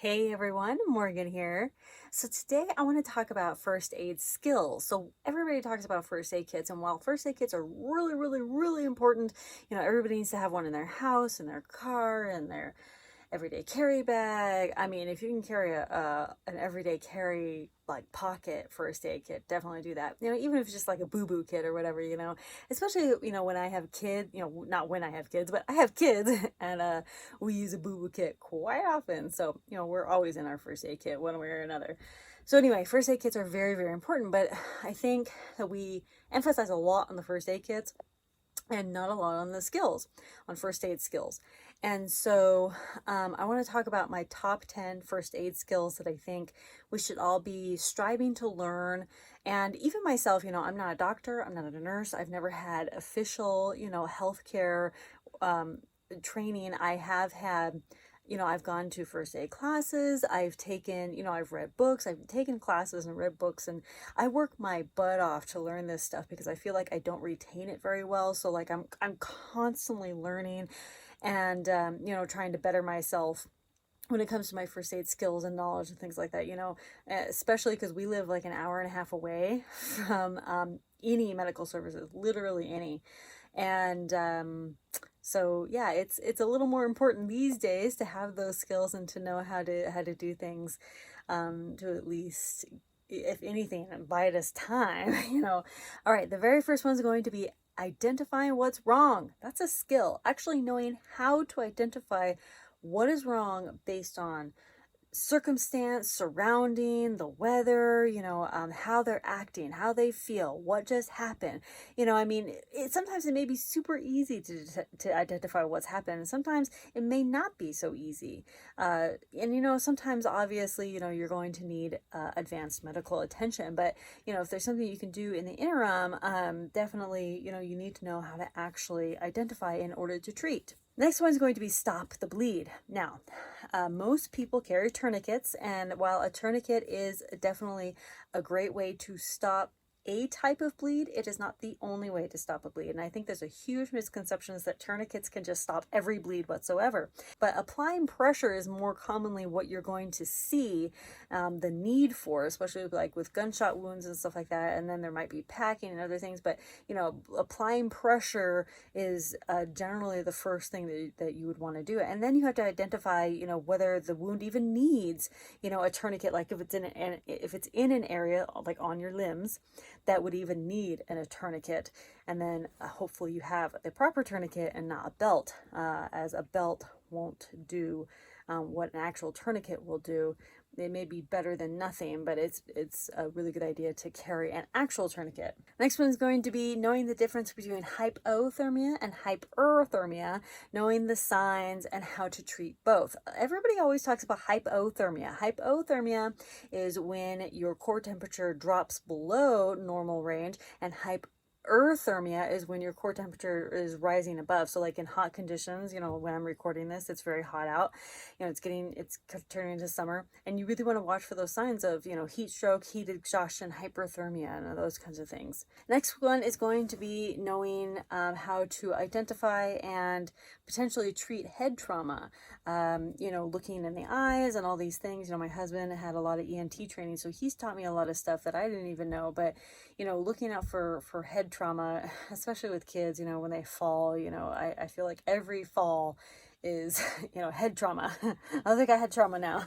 Hey everyone, Morgan here. So today I want to talk about first aid skills. So everybody talks about first aid kits, and while first aid kits are really important, everybody needs to have one in their house, in their car, in their everyday carry bag. I mean, if you can carry an everyday carry like pocket first aid kit, definitely do that. Even if it's just like a boo-boo kit or whatever, especially, when I have kids, not when I have kids, but I have kids and we use a boo-boo kit quite often. So, we're always in our first aid kit one way or another. So anyway, first aid kits are very important, but I think that we emphasize a lot on the first aid kits and not a lot on the skills, on first aid skills. And so I want to talk about my top 10 first aid skills that I think we should all be striving to learn. And even myself, I'm not a doctor, I'm not a nurse, I've never had official, healthcare training. I have had, I've gone to first aid classes, I've taken, I've read books, I've taken classes and read books, and I work my butt off to learn this stuff because I feel like I don't retain it very well. So like I'm constantly learning and, trying to better myself when it comes to my first aid skills and knowledge and things like that, especially because we live like an hour and a half away from any medical services, literally any. And so yeah, it's a little more important these days to have those skills and to know how to do things, to at least, if anything, bide us time. All right, the very first one's going to be identifying what's wrong. That's a skill. Actually knowing how to identify what is wrong based on circumstance surrounding the weather, how they're acting, how they feel, what just happened. I mean, sometimes it may be super easy to identify what's happened. Sometimes it may not be so easy. And sometimes obviously, you're going to need advanced medical attention. But, if there's something you can do in the interim, definitely, you need to know how to actually identify in order to treat. Next one is going to be stop the bleed. Now, most people carry tourniquets, and while a tourniquet is definitely a great way to stop a type of bleed, it is not the only way to stop a bleed. And I think there's a huge misconception that tourniquets can just stop every bleed whatsoever. But applying pressure is more commonly what you're going to see the need for, especially like with gunshot wounds and stuff like that. And then there might be packing and other things, but applying pressure is generally the first thing that you would want to do. And then you have to identify, whether the wound even needs, a tourniquet, like if it's in an area like on your limbs that would even need a tourniquet. And then hopefully you have the proper tourniquet and not a belt, as a belt won't do what an actual tourniquet will do. It may be better than nothing, but it's a really good idea to carry an actual tourniquet. Next one is going to be knowing the difference between hypothermia and hyperthermia, knowing the signs and how to treat both. Everybody always talks about hypothermia. Hypothermia is when your core temperature drops below normal range, and hyperthermia is when your core temperature is rising above. So like in hot conditions, when I'm recording this, it's very hot out, it's turning into summer, and you really want to watch for those signs of, heat stroke, heat exhaustion, hyperthermia, and those kinds of things. Next one is going to be knowing how to identify and potentially treat head trauma, looking in the eyes and all these things. My husband had a lot of ENT training, so he's taught me a lot of stuff that I didn't even know, but looking out for head trauma, especially with kids, when they fall, I feel like every fall is, head trauma. I think I had trauma now.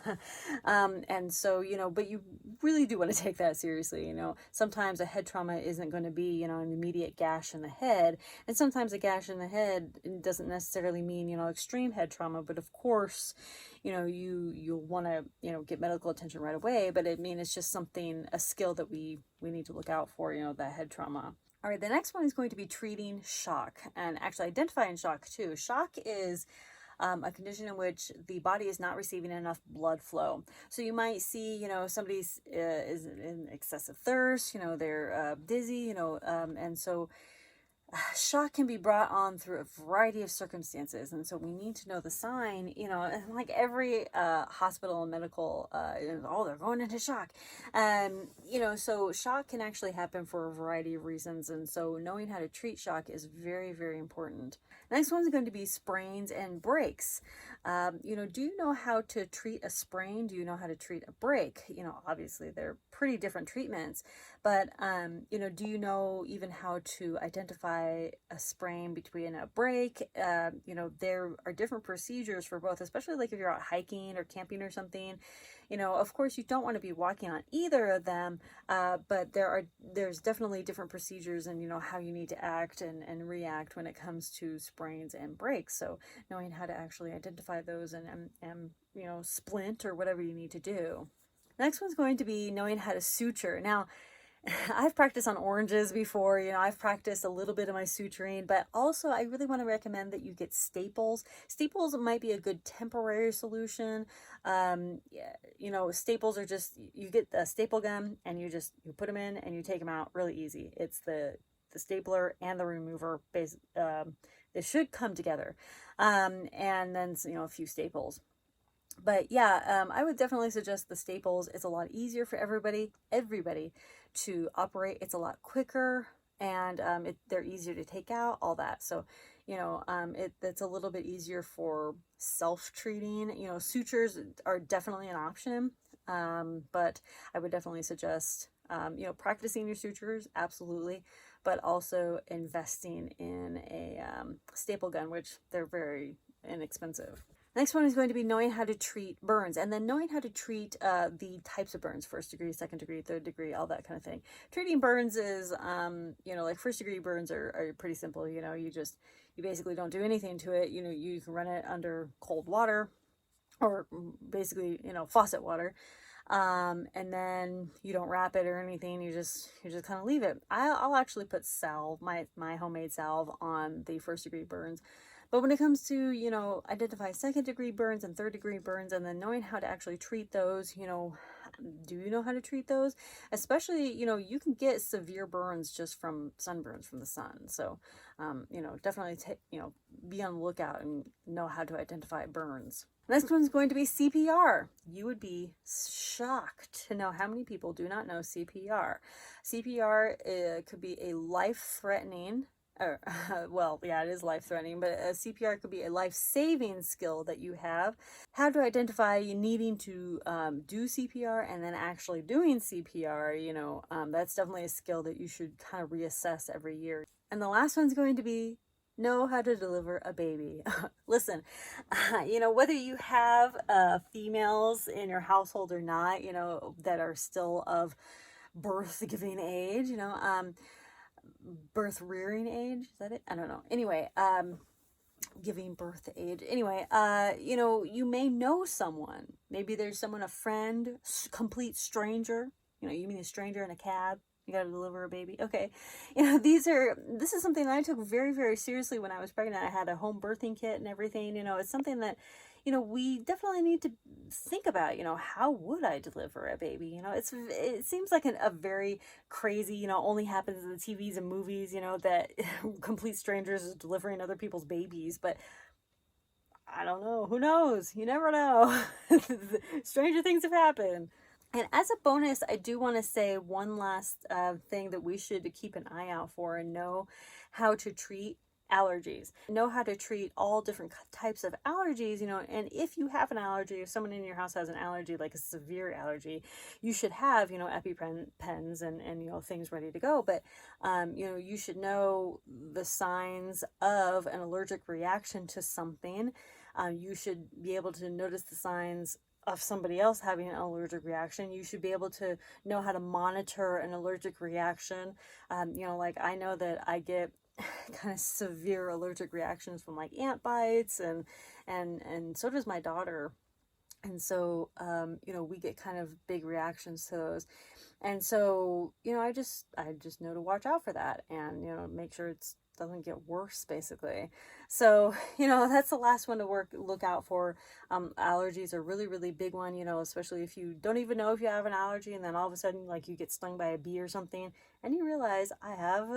And so, but you really do want to take that seriously. Sometimes a head trauma isn't going to be, an immediate gash in the head. And sometimes a gash in the head doesn't necessarily mean, extreme head trauma. But of course, you'll want to, get medical attention right away. But it's just something, a skill that we need to look out for, that head trauma. All right, the next one is going to be treating shock and actually identifying shock too. Shock is a condition in which the body is not receiving enough blood flow. So you might see, somebody's is in excessive thirst, they're dizzy, and so shock can be brought on through a variety of circumstances, and so we need to know the sign, and like every hospital and medical, oh, they're going into shock. So shock can actually happen for a variety of reasons, and so knowing how to treat shock is very, very important. Next one's going to be sprains and breaks. Do you know how to treat a sprain? Do you know how to treat a break? Obviously they're pretty different treatments, but do you know even how to identify a sprain between a break? There are different procedures for both, especially like if you're out hiking or camping or something. Of course you don't want to be walking on either of them, but there's definitely different procedures and how you need to act and react when it comes to sprains and breaks. So knowing how to actually identify those and splint or whatever you need to do. Next one's going to be knowing how to suture. Now, I've practiced on oranges before, I've practiced a little bit of my suturing, but also I really want to recommend that you get staples. Staples might be a good temporary solution. Staples are just, you get the staple gun and you put them in and you take them out really easy. It's the stapler and the remover, they should come together. And then, a few staples. But yeah, I would definitely suggest the staples. It's a lot easier for everybody to operate. It's a lot quicker, and they're easier to take out, all that. So, it's a little bit easier for self-treating. Sutures are definitely an option, but I would definitely suggest, practicing your sutures, absolutely, but also investing in a staple gun, which they're very inexpensive. Next one is going to be knowing how to treat burns, and then knowing how to treat the types of burns: first degree, second degree, third degree, all that kind of thing. Treating burns is, like first degree burns are pretty simple. You basically don't do anything to it. You can run it under cold water, or basically, faucet water. And then you don't wrap it or anything. You just kind of leave it. I'll actually put salve, my homemade salve, on the first degree burns. But when it comes to, identify second degree burns and third degree burns, and then knowing how to actually treat those, do you know how to treat those? Especially, you can get severe burns just from sunburns from the sun. So, definitely be on the lookout and know how to identify burns. Next one's going to be CPR. You would be shocked to know how many people do not know CPR. CPR could be a life-threatening, it is life-threatening, but CPR could be a life-saving skill that you have. How to identify you needing to do CPR and then actually doing CPR, that's definitely a skill that you should kind of reassess every year. And the last one's going to be know how to deliver a baby. Listen, whether you have females in your household or not, that are still of birth-giving age, birth rearing age, is that it? I don't know. Anyway, giving birth age. Anyway, you may know someone. Maybe there's someone, a friend, complete stranger. You mean a stranger in a cab? You got to deliver a baby. Okay. This is something that I took very, very seriously when I was pregnant. I had a home birthing kit and everything. It's something that, we definitely need to think about, how would I deliver a baby? It seems like a very crazy, only happens in the TVs and movies, that complete strangers is delivering other people's babies. But I don't know. Who knows? You never know. Stranger things have happened. And as a bonus, I do want to say one last thing that we should keep an eye out for and know how to treat allergies. Know how to treat all different types of allergies, and if you have an allergy, if someone in your house has an allergy, like a severe allergy, you should have, EpiPens and things ready to go. But, you should know the signs of an allergic reaction to something. You should be able to notice the signs of somebody else having an allergic reaction. You should be able to know how to monitor an allergic reaction. Like I know that I get kind of severe allergic reactions from like ant bites and so does my daughter. And so, we get kind of big reactions to those. And so, I just know to watch out for that and, make sure it's doesn't get worse, basically. So, you know, that's the last one to look out for. Allergies are really, really big one, you know, especially if you don't even know if you have an allergy, and then all of a sudden, like, you get stung by a bee or something, and you realize I have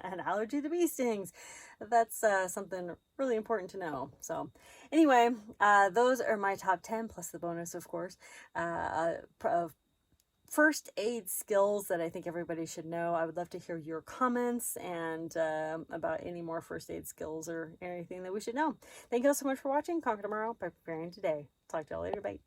an allergy to bee stings. That's something really important to know. So anyway, those are my top 10 plus the bonus, of course, of first aid skills that I think everybody should know. I would love to hear your comments and about any more first aid skills or anything that we should know. Thank you all so much for watching. Conquer tomorrow by preparing today. Talk to y'all later. Bye.